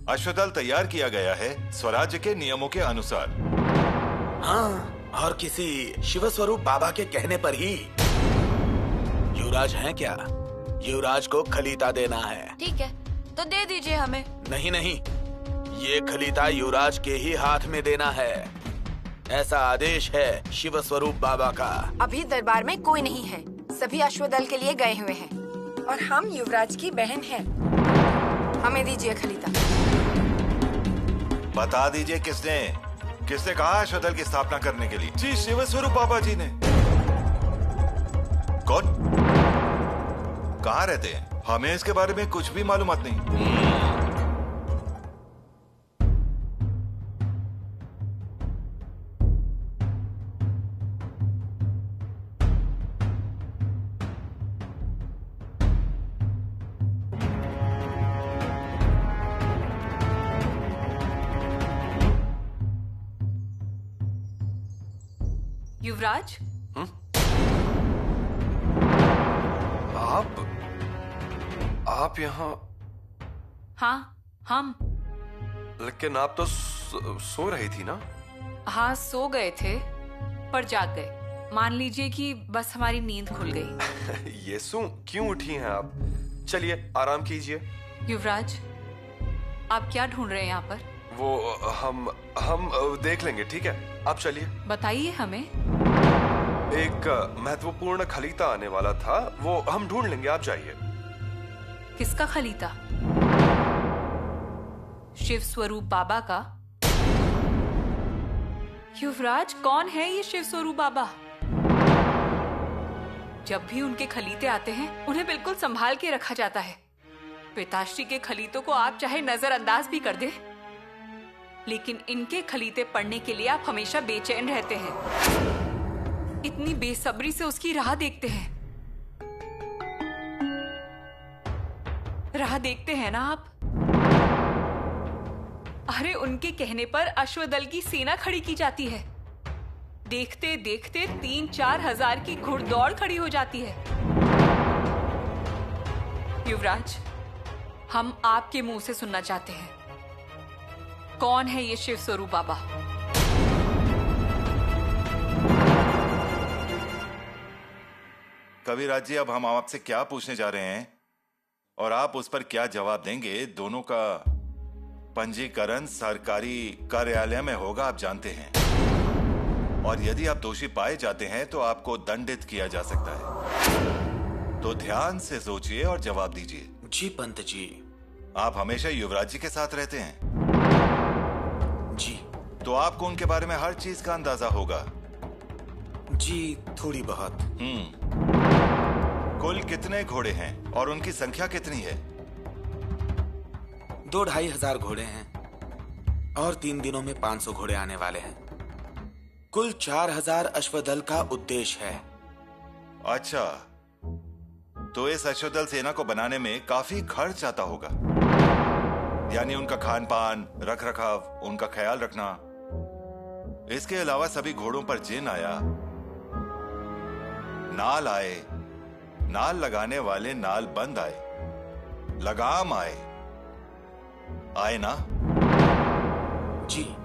अश्वदल तैयार किया गया है स्वराज्य के नियमों के अनुसार। हाँ, और किसी शिव स्वरूप बाबा के कहने पर ही। युवराज हैं क्या? युवराज को खलीता देना है। ठीक है, तो दे दीजिए हमें। नहीं नहीं, ये खलीता युवराज के ही हाथ में देना है। ऐसा आदेश है शिव स्वरूप बाबा का। अभी दरबार में कोई नहीं है, सभी अश्वदल के लिए गए हुए हैं और हम युवराज की बहन हैं। हमें दीजिए खलीता। बता दीजिए किसने कहा अश्वदल की स्थापना करने के लिए? जी शिव स्वरूप बाबा जी ने। कौन? कहाँ रहते हैं? हमें इसके बारे में कुछ भी मालूमात नहीं। युवराज, आप यहाँ? हाँ, हम। लेकिन आप तो सो रही थी ना? हाँ, सो गए थे पर जाग गए। मान लीजिए कि बस हमारी नींद खुल गई। ये क्यों उठी हैं आप? चलिए आराम कीजिए। युवराज, आप क्या ढूंढ रहे हैं यहाँ पर? वो हम देख लेंगे, ठीक है? आप चलिए। बताइए हमें। एक महत्वपूर्ण खलीता आने वाला था, वो हम ढूंढ लेंगे, आप जाइए। किसका खलीता? शिव स्वरूप बाबा का? युवराज, कौन है ये शिव स्वरूप बाबा? जब भी उनके खलीते आते हैं उन्हें बिल्कुल संभाल के रखा जाता है। पिताश्री के खलीतों को आप चाहे नजरअंदाज भी कर दे, लेकिन इनके खलीते पढ़ने के लिए आप हमेशा बेचैन रहते हैं। इतनी बेसब्री से उसकी राह देखते हैं। राह देखते हैं ना आप? अरे उनके कहने पर अश्वदल की सेना खड़ी की जाती है। देखते देखते 3-4 हजार की घुड़दौड़ खड़ी हो जाती है। युवराज, हम आपके मुंह से सुनना चाहते हैं, कौन है ये शिव स्वरूप बाबा? कविराज जी, अब हम आपसे क्या पूछने जा रहे हैं और आप उस पर क्या जवाब देंगे, दोनों का पंजीकरण सरकारी कार्यालय में होगा, आप जानते हैं। और यदि आप दोषी पाए जाते हैं तो आपको दंडित किया जा सकता है। तो ध्यान से सोचिए और जवाब दीजिए। जी पंत जी। आप हमेशा युवराज जी के साथ रहते हैं? जी। तो आपको उनके बारे में हर चीज का अंदाजा होगा? जी, थोड़ी बहुत। कुल कितने घोड़े हैं और उनकी संख्या कितनी है? 2-2.5 हजार घोड़े हैं और 3 दिनों में 500 घोड़े आने वाले हैं। कुल 4000 अश्वदल का उद्देश्य है। अच्छा, तो इस अश्वदल सेना को बनाने में काफी खर्च आता होगा, यानी उनका खान पान, रख रखाव, उनका ख्याल रखना। इसके अलावा सभी घोड़ों पर जिन आया, नाल आए, नाल लगाने वाले नाल बंद आए, लगाम आए ना? जी।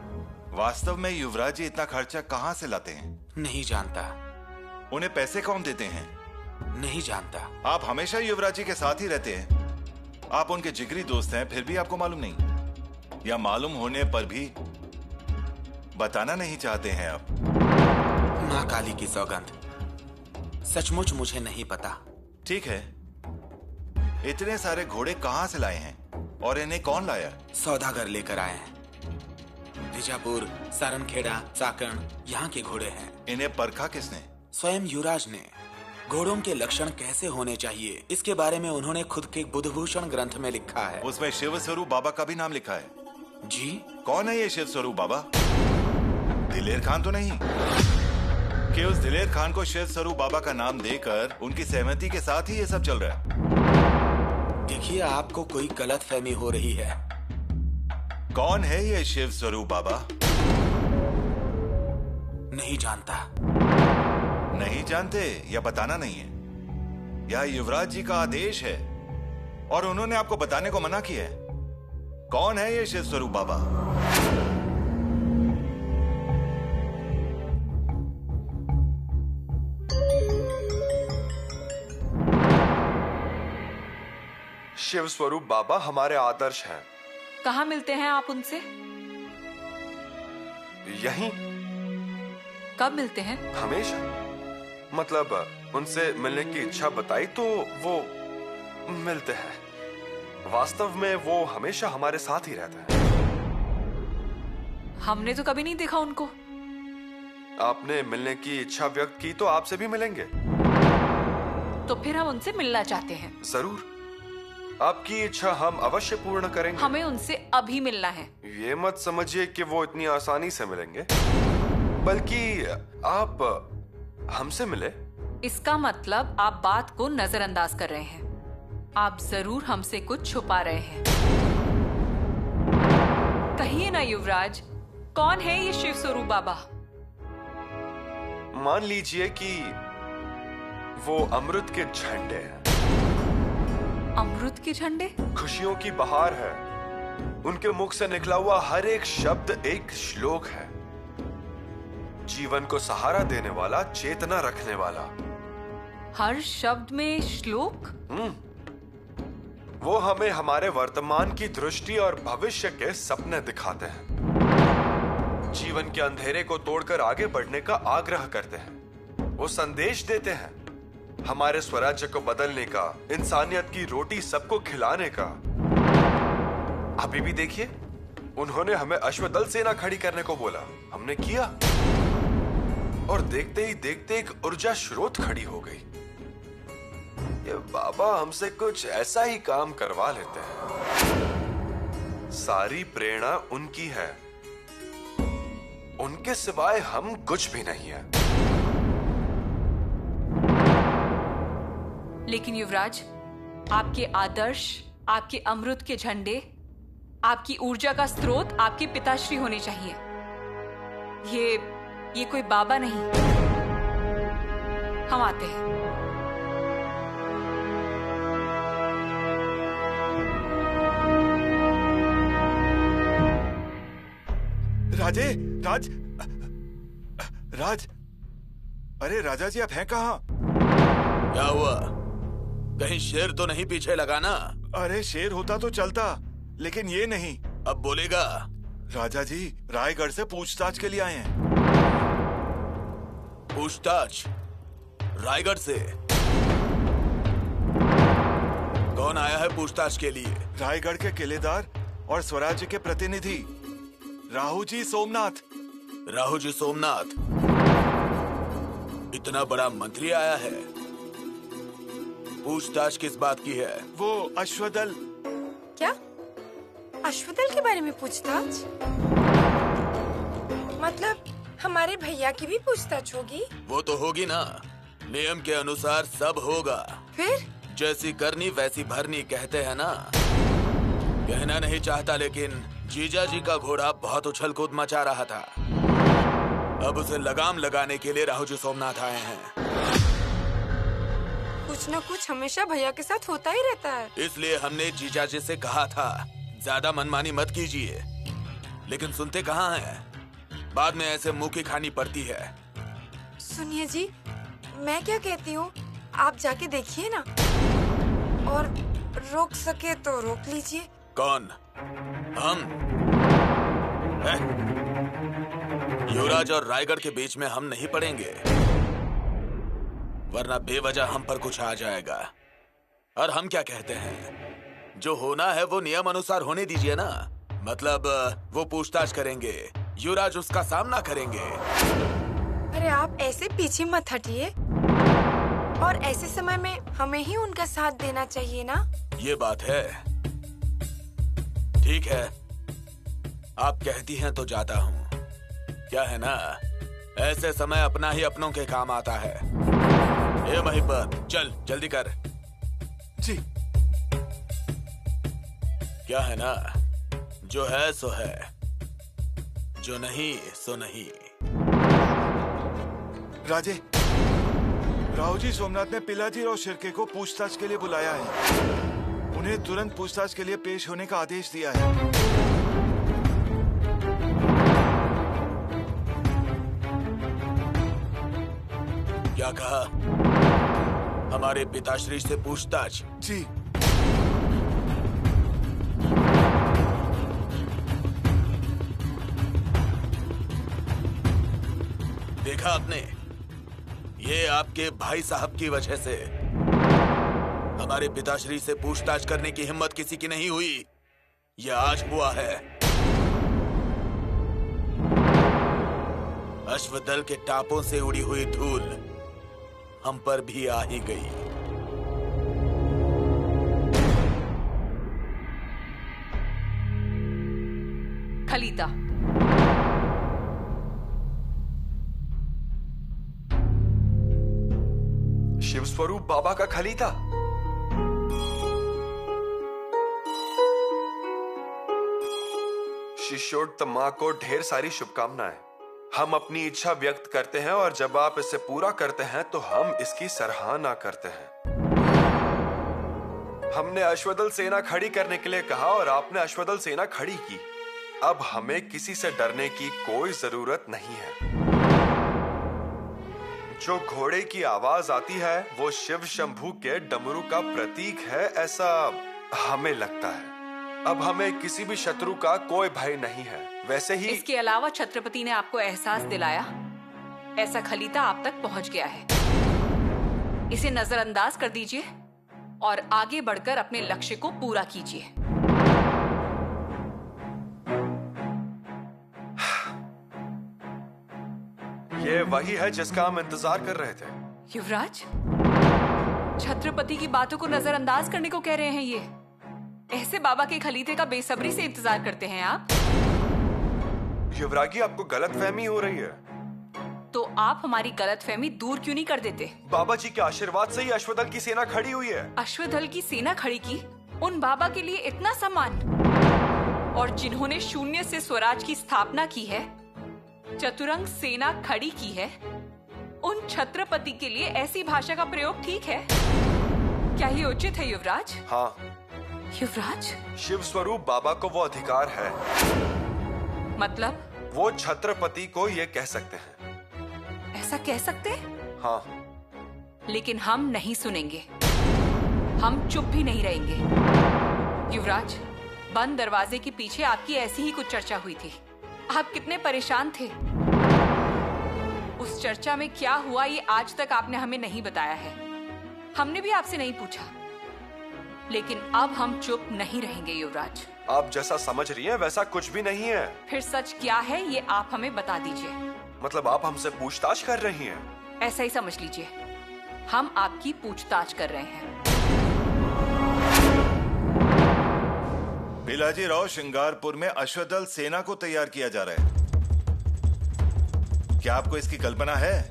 वास्तव में युवराज जी इतना खर्चा कहां से लाते हैं? नहीं जानता। उन्हें पैसे कौन देते हैं? नहीं जानता। आप हमेशा युवराज जी के साथ ही रहते हैं, आप उनके जिगरी दोस्त हैं, फिर भी आपको मालूम नहीं, या मालूम होने पर भी बताना नहीं चाहते हैं आप? मां काली की सौगंध, सचमुच मुझे नहीं पता। ठीक है, इतने सारे घोड़े कहां से लाए हैं और इन्हें कौन लाया? सौदागर लेकर आए हैं। बीजापुर, सारनखेड़ा, साकण, यहाँ के घोड़े हैं। इन्हें परखा किसने? स्वयं युवराज ने। घोड़ों के लक्षण कैसे होने चाहिए, इसके बारे में उन्होंने खुद के बुधभूषण ग्रंथ में लिखा है। उसमें शिव स्वरूप बाबा का भी नाम लिखा है? जी। कौन है ये शिव स्वरूप बाबा? दिलेर खान तो नहीं कि उस दिलेर खान को शिव स्वरूप बाबा का नाम देकर उनकी सहमति के साथ ही ये सब चल रहा है? देखिए, आपको कोई गलतफहमी हो रही है। कौन है ये शिव स्वरूप बाबा? नहीं जानता। नहीं जानते या बताना नहीं है? यह युवराज जी का आदेश है और उन्होंने आपको बताने को मना किया है। कौन है ये शिव स्वरूप बाबा? शिव स्वरूप बाबा हमारे आदर्श हैं। कहाँ मिलते हैं आप उनसे? यहीं। कब मिलते हैं? हमेशा। मतलब उनसे मिलने की इच्छा बताई तो वो मिलते हैं। वास्तव में वो हमेशा हमारे साथ ही रहते हैं। हमने तो कभी नहीं देखा उनको। आपने मिलने की इच्छा व्यक्त की तो आपसे भी मिलेंगे। तो फिर हम उनसे मिलना चाहते हैं। जरूर, आपकी इच्छा हम अवश्य पूर्ण करेंगे। हमें उनसे अभी मिलना है। ये मत समझिए कि वो इतनी आसानी से मिलेंगे, बल्कि आप हमसे मिले। इसका मतलब आप बात को नजरअंदाज कर रहे हैं। आप जरूर हमसे कुछ छुपा रहे हैं। कहिए ना युवराज, कौन है ये शिव स्वरूप बाबा? मान लीजिए कि वो अमृत के झंडे हैं। अमृत के झंडे? खुशियों की बहार है। उनके मुख से निकला हुआ हर एक शब्द एक श्लोक है। जीवन को सहारा देने वाला, चेतना रखने वाला। हर शब्द में श्लोक? वो हमें हमारे वर्तमान की दृष्टि और भविष्य के सपने दिखाते हैं। जीवन के अंधेरे को तोड़कर आगे बढ़ने का आग्रह करते हैं। वो संदेश देते हैं हमारे स्वराज्य को बदलने का, इंसानियत की रोटी सबको खिलाने का। अभी भी देखिए, उन्होंने हमें अश्वदल सेना खड़ी करने को बोला, हमने किया, और देखते ही देखते एक ऊर्जा स्रोत खड़ी हो गई। ये बाबा हमसे कुछ ऐसा ही काम करवा लेते हैं। सारी प्रेरणा उनकी है। उनके सिवाय हम कुछ भी नहीं है। लेकिन युवराज, आपके आदर्श, आपके अमृत के झंडे, आपकी ऊर्जा का स्रोत आपके पिताश्री होने चाहिए। ये कोई बाबा नहीं। हम आते हैं। राज, अरे राजा जी, आप हैं कहाँ? क्या हुआ? कहीं शेर तो नहीं पीछे लगा ना? अरे शेर होता तो चलता, लेकिन ये नहीं। अब बोलेगा? राजा जी रायगढ़ से पूछताछ के लिए आए हैं। पूछताछ? रायगढ़ से? कौन आया है पूछताछ के लिए? रायगढ़ के किलेदार और स्वराज्य के प्रतिनिधि राहु जी सोमनाथ। राहु जी सोमनाथ? इतना बड़ा मंत्री आया है। पूछताछ किस बात की है? वो अश्वदल। क्या? अश्वदल के बारे में पूछताछ? मतलब हमारे भैया की भी पूछताछ होगी? वो तो होगी ना, नियम के अनुसार सब होगा। फिर? जैसी करनी वैसी भरनी कहते हैं ना। कहना नहीं चाहता, लेकिन जीजा जी का घोड़ा बहुत उछल कूद मचा रहा था। अब उसे लगाम लगाने के लिए राहु जी सोमनाथ आए हैं। कुछ न कुछ हमेशा भैया के साथ होता ही रहता है। इसलिए हमने जीजा जी से कहा था ज्यादा मनमानी मत कीजिए, लेकिन सुनते कहाँ हैं। बाद में ऐसे मुंह की खानी पड़ती है। सुनिए जी, मैं क्या कहती हूँ, आप जाके देखिए ना, और रोक सके तो रोक लीजिए। कौन? हम? युवराज और रायगढ़ के बीच में हम नहीं पड़ेंगे, वरना बेवजह हम पर कुछ आ जाएगा। और हम क्या कहते हैं, जो होना है वो नियम अनुसार होने दीजिए ना। मतलब वो पूछताछ करेंगे, युवराज उसका सामना करेंगे। अरे आप ऐसे पीछे मत हटिए, और ऐसे समय में हमें ही उनका साथ देना चाहिए ना। ये बात है। ठीक है, आप कहती हैं तो जाता हूँ। क्या है ना, ऐसे समय अपना ही अपनों के काम आता है। ए महिपत, चल जल्दी कर। जी। क्या है ना, जो है सो है, जो नहीं सो नहीं। राजे, राहु जी सोमनाथ ने पिलाजी और शिर्के को पूछताछ के लिए बुलाया है। उन्हें तुरंत पूछताछ के लिए पेश होने का आदेश दिया है। क्या कहा? हमारे पिताश्री से पूछताछ? जी। देखा आपने, ये आपके भाई साहब की वजह से हमारे पिताश्री से पूछताछ करने की हिम्मत किसी की नहीं हुई। यह आज हुआ है। अश्वदल के टापों से उड़ी हुई धूल हम पर भी आ ही गई। खलीता, शिव स्वरूप बाबा का खलीता। शिष्योत्तमा को ढेर सारी शुभकामनाएं। हम अपनी इच्छा व्यक्त करते हैं और जब आप इसे पूरा करते हैं तो हम इसकी सराहना करते हैं। हमने अश्वदल सेना खड़ी करने के लिए कहा और आपने अश्वदल सेना खड़ी की। अब हमें किसी से डरने की कोई जरूरत नहीं है। जो घोड़े की आवाज आती है वो शिव शंभू के डमरू का प्रतीक है, ऐसा हमें लगता है। अब हमें किसी भी शत्रु का कोई भय नहीं है। वैसे ही इसके अलावा छत्रपति ने आपको एहसास दिलाया, ऐसा खलीता आप तक पहुंच गया है। इसे नजरअंदाज कर दीजिए और आगे बढ़कर अपने लक्ष्य को पूरा कीजिए। ये वही है जिसका हम इंतजार कर रहे थे। युवराज, छत्रपति की बातों को नजरअंदाज करने को कह रहे हैं ये? ऐसे बाबा के खलीते का बेसब्री से इंतजार करते हैं आप? युवरागी, आपको गलतफहमी हो रही है। तो आप हमारी गलतफहमी दूर क्यों नहीं कर देते? बाबा जी के आशीर्वाद से ही अश्वदल की सेना खड़ी हुई है। अश्वदल की सेना खड़ी की? उन बाबा के लिए इतना सम्मान? और जिन्होंने शून्य से स्वराज की स्थापना की है, चतुरंग सेना खड़ी की है, उन छत्रपति के लिए ऐसी भाषा का प्रयोग ठीक है? क्या ये उचित है युवराज? हाँ युवराज, शिव स्वरूप बाबा को वो अधिकार है। मतलब? वो छत्रपति को ये कह सकते हैं। ऐसा कह सकते? हाँ। लेकिन हम नहीं सुनेंगे, हम चुप भी नहीं रहेंगे। युवराज, बंद दरवाजे के पीछे आपकी ऐसी ही कुछ चर्चा हुई थी। आप कितने परेशान थे। उस चर्चा में क्या हुआ ये आज तक आपने हमें नहीं बताया है। हमने भी आपसे नहीं पूछा। लेकिन अब हम चुप नहीं रहेंगे युवराज। आप जैसा समझ रही हैं वैसा कुछ भी नहीं है। फिर सच क्या है ये आप हमें बता दीजिए। मतलब आप हमसे पूछताछ कर रही हैं? ऐसा ही समझ लीजिए, हम आपकी पूछताछ कर रहे हैं। पिलाजीराव श्रृंगारपुर में अश्वदल सेना को तैयार किया जा रहा है। क्या आपको इसकी कल्पना है?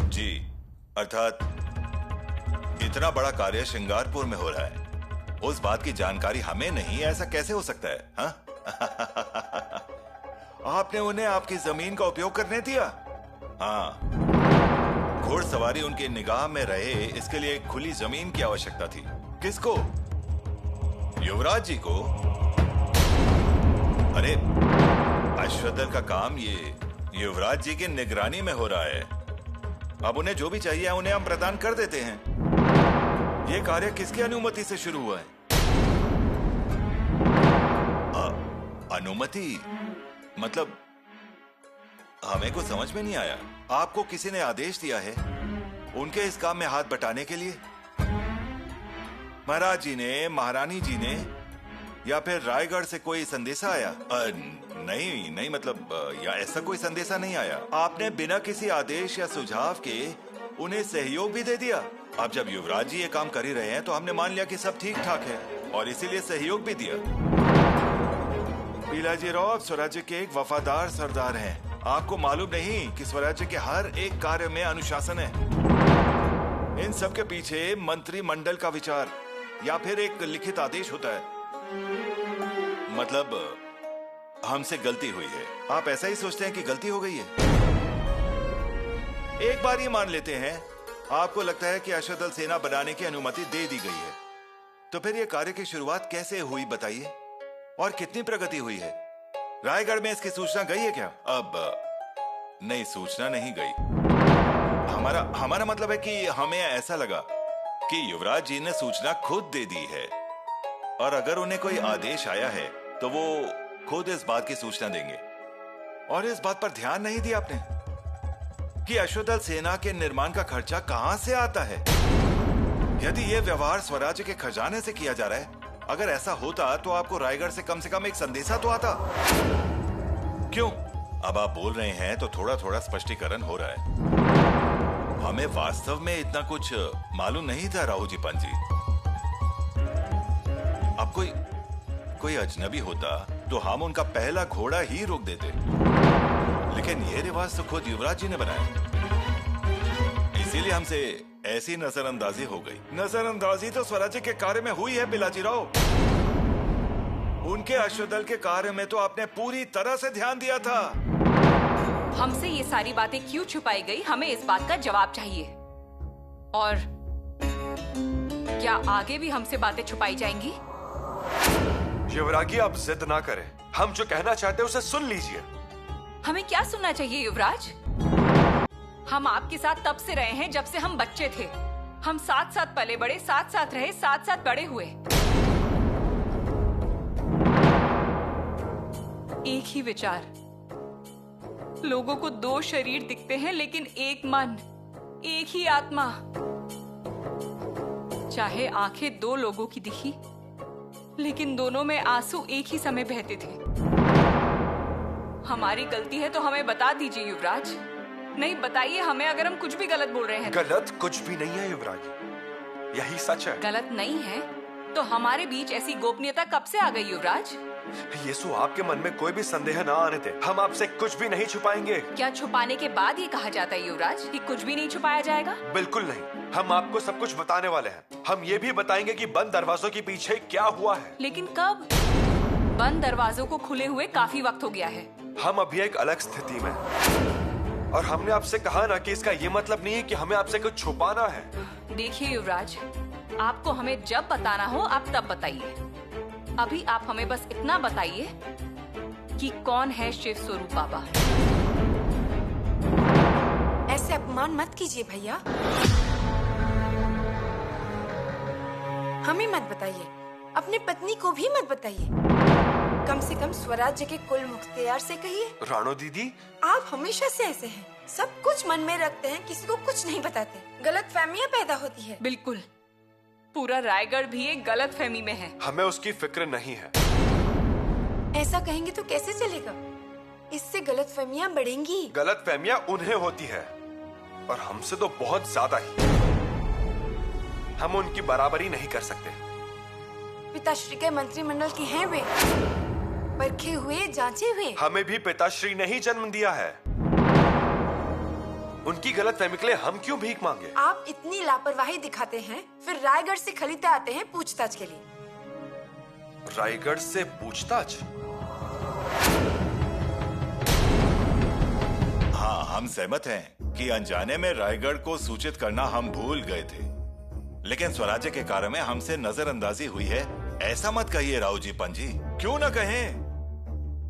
जी, अर्थात इतना बड़ा कार्य श्रृंगारपुर में हो रहा है, उस बात की जानकारी हमें नहीं, ऐसा कैसे हो सकता है? हाँ? आपने उन्हें आपकी जमीन का उपयोग करने दिया? हाँ, घोड़सवारी उनकी निगाह में रहे, इसके लिए एक खुली जमीन की आवश्यकता थी। किसको? युवराज जी को। अरे, अश्वदल का काम ये युवराज जी की निगरानी में हो रहा है। अब उन्हें जो भी चाहिए उन्हें हम प्रदान कर देते हैं। ये कार्य किसकी अनुमति से शुरू हुआ है? अनुमति मतलब हमें कुछ समझ में नहीं आया। आपको किसी ने आदेश दिया है उनके इस काम में हाथ बटाने के लिए? महाराज जी ने, महारानी जी ने, या फिर रायगढ़ से कोई संदेशा आया? नहीं, मतलब या ऐसा कोई संदेशा नहीं आया। आपने बिना किसी आदेश या सुझाव के उन्हें सहयोग भी दे दिया। अब जब युवराज जी ये काम कर ही रहे हैं तो हमने मान लिया कि सब ठीक ठाक है और इसीलिए सहयोग भी दिया। पिलाजीराव स्वराज्य के एक वफादार सरदार हैं। आपको मालूम नहीं कि स्वराज्य के हर एक कार्य में अनुशासन है। इन सब के पीछे मंत्रिमंडल का विचार या फिर एक लिखित आदेश होता है। मतलब हमसे गलती हुई है। आप ऐसा ही सोचते हैं कि गलती हो गई है? एक बार ये मान लेते हैं, आपको लगता है कि अश्वदल सेना बनाने की अनुमति दे दी गई है। तो फिर ये कार्य की शुरुआत कैसे हुई बताइए, और कितनी प्रगति हुई है? रायगढ़ में इसकी सूचना गई है क्या? अब नहीं, सूचना नहीं गई। हमारा मतलब है कि हमें ऐसा लगा कि युवराज जी ने सूचना खुद दे दी है, और अगर उन्हें कोई आदेश आया है तो वो खुद इस बात की सूचना देंगे। और इस बात पर ध्यान नहीं दिया आपने कि अश्वदल सेना के निर्माण का खर्चा कहां से आता है। यदि यह व्यवहार स्वराज्य के खजाने से किया जा रहा है, अगर ऐसा होता तो आपको रायगढ़ से कम एक संदेशा तो आता। क्यों? अब आप बोल रहे हैं तो थोड़ा थोड़ा स्पष्टीकरण हो रहा है। हमें वास्तव में इतना कुछ मालूम नहीं था राहुल जी पंजी। अब कोई अजनबी होता तो हम उनका पहला घोड़ा ही रोक देते, लेकिन ये रिवाज तो खुद युवराज जी ने बनाया, इसीलिए हमसे ऐसी नजरअंदाजी हो गई। नजरअंदाजी तो स्वराज्य के कार्य में हुई है पिलाजी राव। उनके अश्वदल के कार्य में तो आपने पूरी तरह से ध्यान दिया था। हमसे ये सारी बातें क्यों छुपाई गई, हमें इस बात का जवाब चाहिए। और क्या आगे भी हमसे बातें छुपाई जाएंगी? युवरागी, आप जिद ना करें। हम जो कहना चाहते हैं उसे सुन लीजिए। हमें क्या सुनना चाहिए युवराज? हम आपके साथ तब से रहे हैं जब से हम बच्चे थे। हम साथ साथ पले बड़े, साथ साथ रहे, साथ साथ बड़े हुए। एक ही विचार। लोगों को दो शरीर दिखते हैं लेकिन एक मन, एक ही आत्मा। चाहे आंखें दो लोगों की दिखी, लेकिन दोनों में आंसू एक ही समय बहते थे। हमारी गलती है तो हमें बता दीजिए युवराज। नहीं, बताइए हमें अगर हम कुछ भी गलत बोल रहे हैं। गलत कुछ भी नहीं है युवराज, यही सच है। गलत नहीं है तो हमारे बीच ऐसी गोपनीयता कब से आ गई युवराज? यीशु, आपके मन में कोई भी संदेह ना आने दे। हम आपसे कुछ भी नहीं छुपाएंगे। क्या छुपाने के बाद ये कहा जाता है युवराज कि कुछ भी नहीं छुपाया जाएगा? बिल्कुल नहीं, हम आपको सब कुछ बताने वाले हैं। हम ये भी बताएंगे कि बंद दरवाजों के पीछे क्या हुआ है। लेकिन कब? बंद दरवाजों को खुले हुए काफी वक्त हो गया है। हम अभी एक अलग स्थिति में, और हमने आपसे कहा ना कि इसका ये मतलब नहीं है कि हमें आपसे कुछ छुपाना है। देखिए युवराज, आपको हमें जब बताना हो आप तब बताइए। अभी आप हमें बस इतना बताइए कि कौन है शिव स्वरूप बाबा। ऐसे अपमान मत कीजिए भैया। हमें मत बताइए, अपने पत्नी को भी मत बताइए। कम से कम स्वराज्य के कुल मुख्तियार से कहिए। राणो दीदी, आप हमेशा से ऐसे हैं, सब कुछ मन में रखते हैं, किसी को कुछ नहीं बताते। गलतफहमियां पैदा होती है। बिल्कुल, पूरा रायगढ़ भी एक गलतफहमी में है। हमें उसकी फिक्र नहीं है। ऐसा कहेंगे तो कैसे चलेगा? इससे गलतफहमियां बढ़ेंगी। गलतफहमियां उन्हें होती है, और हमसे तो बहुत ज्यादा ही। हम उनकी बराबरी नहीं कर सकते। पिताश्री के मंत्रिमंडल की हैं वे, परखे हुए, जांचे हुए। हमें भी पिताश्री ने ही जन्म दिया है। उनकी गलतफहमी के लिए हम क्यों भीख मांगे? आप इतनी लापरवाही दिखाते हैं, फिर रायगढ़ से खलीते आते हैं पूछताछ के लिए। रायगढ़ से पूछताछ? हाँ, हम सहमत हैं कि अनजाने में रायगढ़ को सूचित करना हम भूल गए थे, लेकिन स्वराज्य के कार्य में हमसे नजरअंदाजी हुई है, ऐसा मत कहिए राव जी पंजी। क्यों न कहें?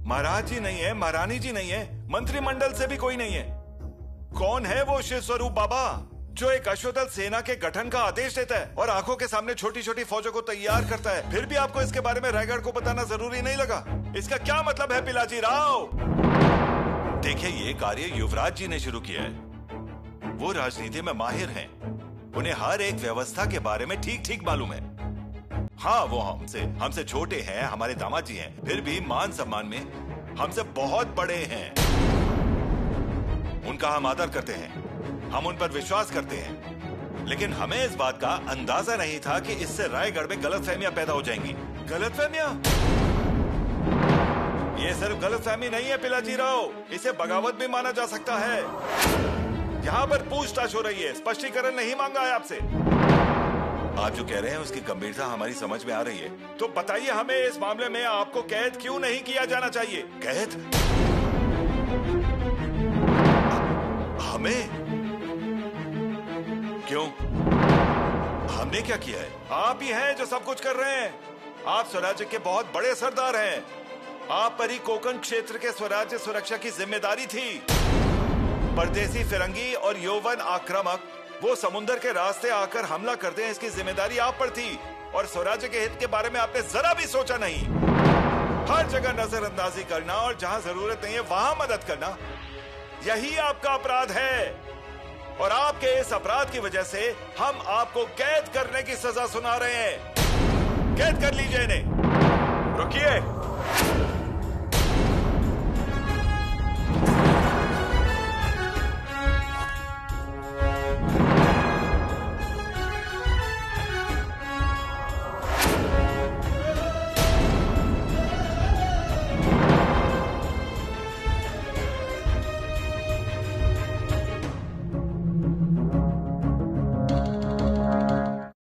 महाराज जी नहीं है, महारानी जी नहीं है, मंत्रिमंडल से भी कोई नहीं है। कौन है वो शिव स्वरूप बाबा जो एक अश्वदल सेना के गठन का आदेश देता है और आंखों के सामने छोटी छोटी फौजों को तैयार करता है? फिर भी आपको इसके बारे में रायगढ़ को बताना जरूरी नहीं लगा? इसका क्या मतलब है पिलाजी राव? देखिए, ये कार्य युवराज जी ने शुरू किया है। वो राजनीति में माहिर हैं, उन्हें हर एक व्यवस्था के बारे में ठीक ठीक मालूम है। हाँ, वो हमसे छोटे हैं, हमारे दामाद जी हैं, फिर भी मान सम्मान में हमसे बहुत बड़े हैं। उनका हम आदर करते हैं, हम उन पर विश्वास करते हैं, लेकिन हमें इस बात का अंदाजा नहीं था कि इससे रायगढ़ में गलतफहमियां पैदा हो जाएंगी। गलतफहमियां? ये सिर्फ गलतफहमी नहीं है पिलाजी राव, इसे बगावत भी माना जा सकता है। यहाँ पर पूछताछ हो रही है, स्पष्टीकरण नहीं मांगा है आपसे। आप जो कह रहे हैं उसकी गंभीरता हमारी समझ में आ रही है, तो बताइए हमें इस मामले में आपको कैद क्यों नहीं किया जाना चाहिए? कैद? हमें? क्यों? हमने क्या किया है? आप ही हैं जो सब कुछ कर रहे हैं। आप स्वराज्य के बहुत बड़े सरदार हैं। आप पर ही कोंकण क्षेत्र के स्वराज्य सुरक्षा की जिम्मेदारी थी। परदेसी फिरंगी और यौवन आक्रामक वो समुद्र के रास्ते आकर हमला कर दें, इसकी जिम्मेदारी आप पर थी। और स्वराज्य के हित के बारे में आपने जरा भी सोचा नहीं। हर जगह नजरअंदाजी करना और जहां जरूरत नहीं है वहां मदद करना, यही आपका अपराध है। और आपके इस अपराध की वजह से हम आपको कैद करने की सजा सुना रहे हैं। कैद कर लीजिए इन्हें। रुकिए।